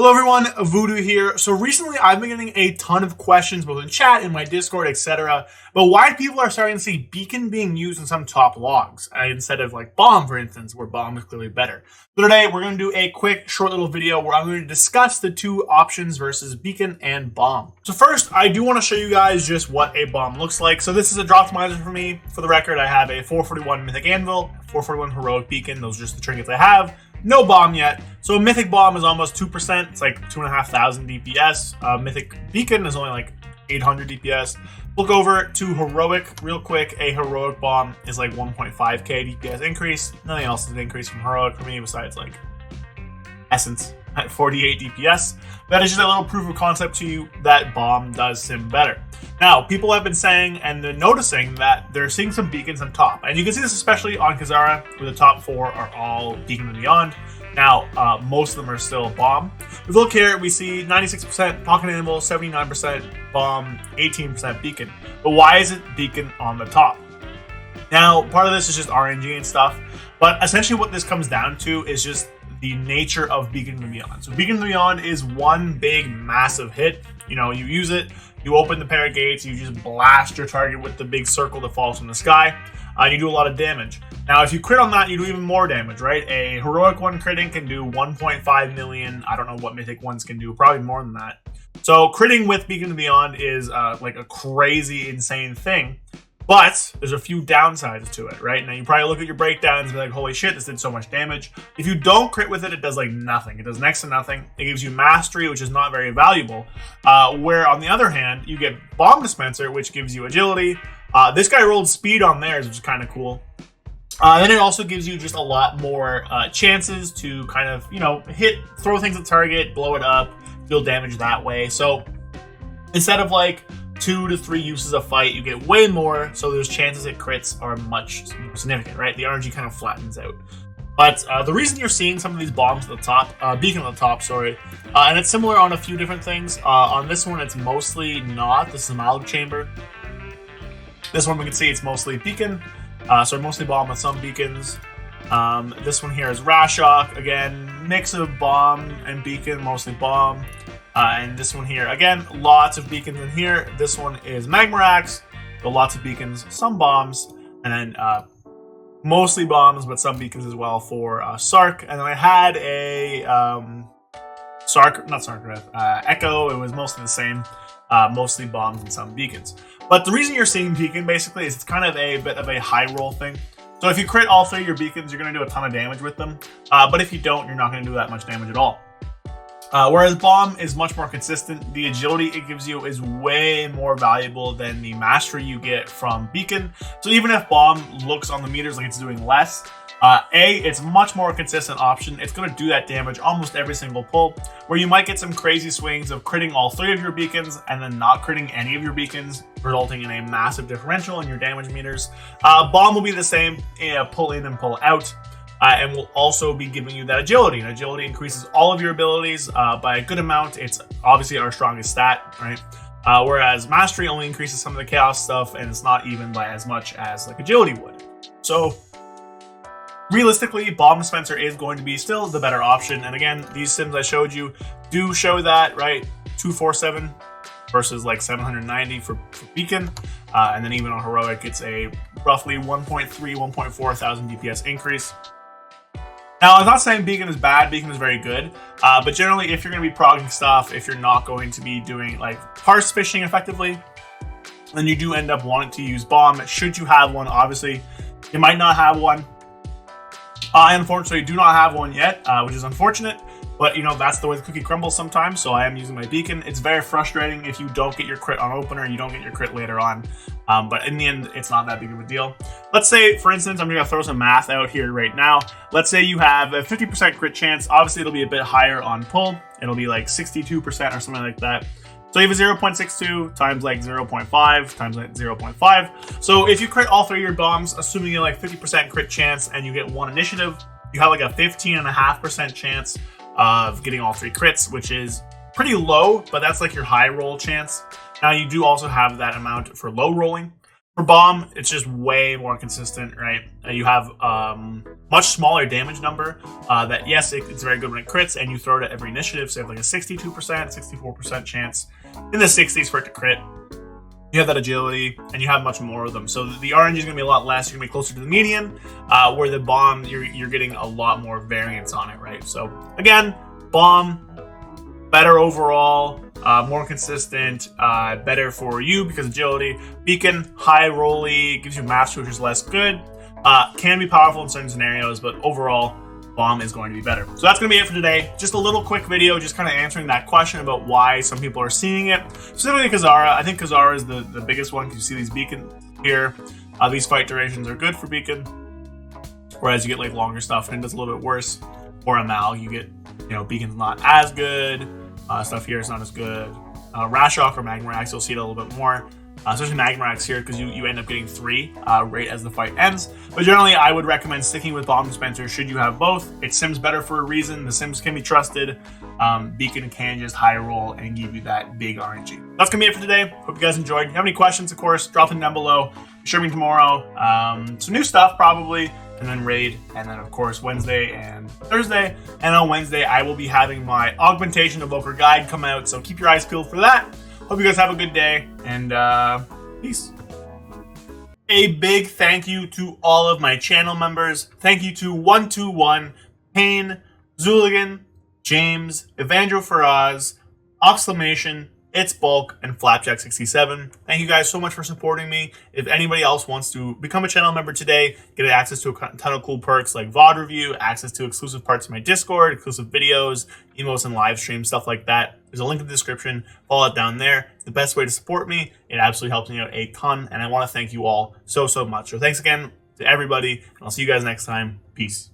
Hello everyone, Voodoo here. So recently I've been getting a ton of questions both in chat, in my Discord, etc. But why people are starting to see Beacon being used in some top logs instead of like Bomb, for instance, where Bomb is clearly better. So today we're going to do a quick, short little video where I'm going to discuss the two options versus Beacon and Bomb. So first, I do want to show you guys just what a Bomb looks like. So this is a drop optimizer for me. For the record, I have a 441 Mythic Anvil, 441 Heroic Beacon. Those are just the trinkets I have. No Bomb yet. So a Mythic Bomb is almost 2%. It's like 2,500 DPS. Mythic Beacon is only like 800 DPS. Look over to Heroic real quick. A Heroic Bomb is like 1.5k DPS increase. Nothing else is an increase from Heroic for me besides like Essence at 48 DPS. That is just a little proof of concept to you that Bomb does sim better. Now, people have been saying and they're noticing that they're seeing some beacons on top. And you can see this especially on Kazara, where the top four are all Beacon and Beyond. Now, most of them are still Bomb. If we look here, we see 96% Pocket Animal, 79% Bomb, 18% Beacon. But why is it Beacon on the top? Now, part of this is just RNG and stuff. But essentially what this comes down to is just the nature of Beacon and Beyond. So Beacon and Beyond is one big, massive hit. You know, you use it, you open the pair of gates, you just blast your target with the big circle that falls from the sky. You do a lot of damage. Now, if you crit on that, you do even more damage, right? A Heroic one critting can do 1.5 million. I don't know what Mythic ones can do, probably more than that. So critting with Beacon and Beyond is like a crazy, insane thing. But there's a few downsides to it, right? Now, you probably look at your breakdowns and be like, holy shit, this did so much damage. If you don't crit with it, it does like nothing. It does next to nothing. It gives you mastery, which is not very valuable. Where, on the other hand, you get Bomb Dispenser, which gives you agility. This guy rolled speed on theirs, which is kind of cool. Then it also gives you just a lot more chances to kind of, you know, throw things at target, blow it up, deal damage that way. So instead of like 2 to 3 uses of fight, you get way more, so those chances it crits are much more significant, right? The RNG kind of flattens out. But the reason you're seeing some of these bombs at the top, Beacon at the top, sorry, and it's similar on a few different things. On this one, it's mostly not. This is a Mild Chamber. This one we can see it's mostly Beacon, so mostly Bomb with some Beacons. This one here is Rashok, again, mix of Bomb and Beacon, mostly Bomb. And this one here, again, lots of beacons in here. This one is Magmarax, so lots of beacons, some bombs, and then mostly bombs, but some beacons as well for Sark. And then I had a Echo. It was mostly the same, mostly bombs and some beacons. But the reason you're seeing Beacon basically is it's kind of a bit of a high roll thing. So if you crit all 3 of your beacons, you're going to do a ton of damage with them. But if you don't, you're not going to do that much damage at all. Whereas Bomb is much more consistent. The agility it gives you is way more valuable than the mastery you get from Beacon. So even if Bomb looks on the meters like it's doing less, it's a much more consistent option. It's going to do that damage almost every single pull, where you might get some crazy swings of critting all 3 of your beacons and then not critting any of your beacons, resulting in a massive differential in your damage meters. Bomb will be the same, pull in and pull out. And will also be giving you that agility. And agility increases all of your abilities by a good amount. It's obviously our strongest stat, right? Whereas mastery only increases some of the chaos stuff, and it's not even by as much as like agility would. So realistically, Bomb Dispenser is going to be still the better option. And again, these sims I showed you do show that, right? 247 versus like 790 for Beacon. And then even on Heroic, it's a roughly 1.3, 1.4 thousand DPS increase. Now, I'm not saying Beacon is bad, Beacon is very good, but generally if you're going to be progging stuff, if you're not going to be doing like parse fishing effectively, then you do end up wanting to use Bomb. Should you have one, obviously, you might not have one. I unfortunately do not have one yet, which is unfortunate, but you know, that's the way the cookie crumbles sometimes, so I am using my Beacon. It's very frustrating if you don't get your crit on opener, you don't get your crit later on, but in the end, it's not that big of a deal. Let's say, for instance, I'm going to throw some math out here right now. Let's say you have a 50% crit chance. Obviously, it'll be a bit higher on pull. It'll be like 62% or something like that. So you have a 0.62 times like 0.5 times like 0.5. So if you crit all 3 of your bombs, assuming you have like 50% crit chance and you get 1 initiative, you have like a 15.5% chance of getting all 3 crits, which is pretty low, but that's like your high roll chance. Now you do also have that amount for low rolling. For bomb, it's just way more consistent, right? You have much smaller damage number. That yes, it's very good when it crits, and you throw it at every initiative. So you have like a 62%, 64% chance in the 60s for it to crit. You have that agility, and you have much more of them. So the RNG is going to be a lot less. You're going to be closer to the median, where the bomb, you're getting a lot more variance on it, right? So again, bomb, better overall, more consistent, better for you because agility. Beacon, high rolly, gives you mastery, which is less good. Can be powerful in certain scenarios, but overall, bomb is going to be better. So that's going to be it for today. Just a little quick video, just kind of answering that question about why some people are seeing it. Specifically Kazara. I think Kazara is the biggest one because you see these beacons here. These fight durations are good for beacon, whereas you get like longer stuff and it does a little bit worse. Or Amal, you get, beacon's not as good. Stuff here is not as good. Rashok or Magmarax, you'll see it a little bit more. Especially Magmarax here, because you end up getting 3 right as the fight ends. But generally, I would recommend sticking with Bomb Dispenser should you have both. It sims better for a reason. The sims can be trusted. Beacon can just high roll and give you that big RNG. That's going to be it for today. Hope you guys enjoyed. If you have any questions, of course, drop them down below. Streaming tomorrow. Some new stuff, probably. And then raid, and then of course Wednesday and Thursday. And on Wednesday, I will be having my Augmentation Evoker Guide come out, so keep your eyes peeled for that. Hope you guys have a good day, and peace. A big thank you to all of my channel members. Thank you to 121, Payne, Zuligan, James, Evangel Faraz, Oxclamation, It's Bulk, and Flapjack67. Thank you guys so much for supporting me. If anybody else wants to become a channel member today, get access to a ton of cool perks like VOD review, access to exclusive parts of my Discord, exclusive videos, emotes and live streams, stuff like that. There's a link in the description. Follow it down there. It's the best way to support me. It absolutely helps me out a ton, and I want to thank you all so much. So thanks again to everybody, and I'll see you guys next time. Peace.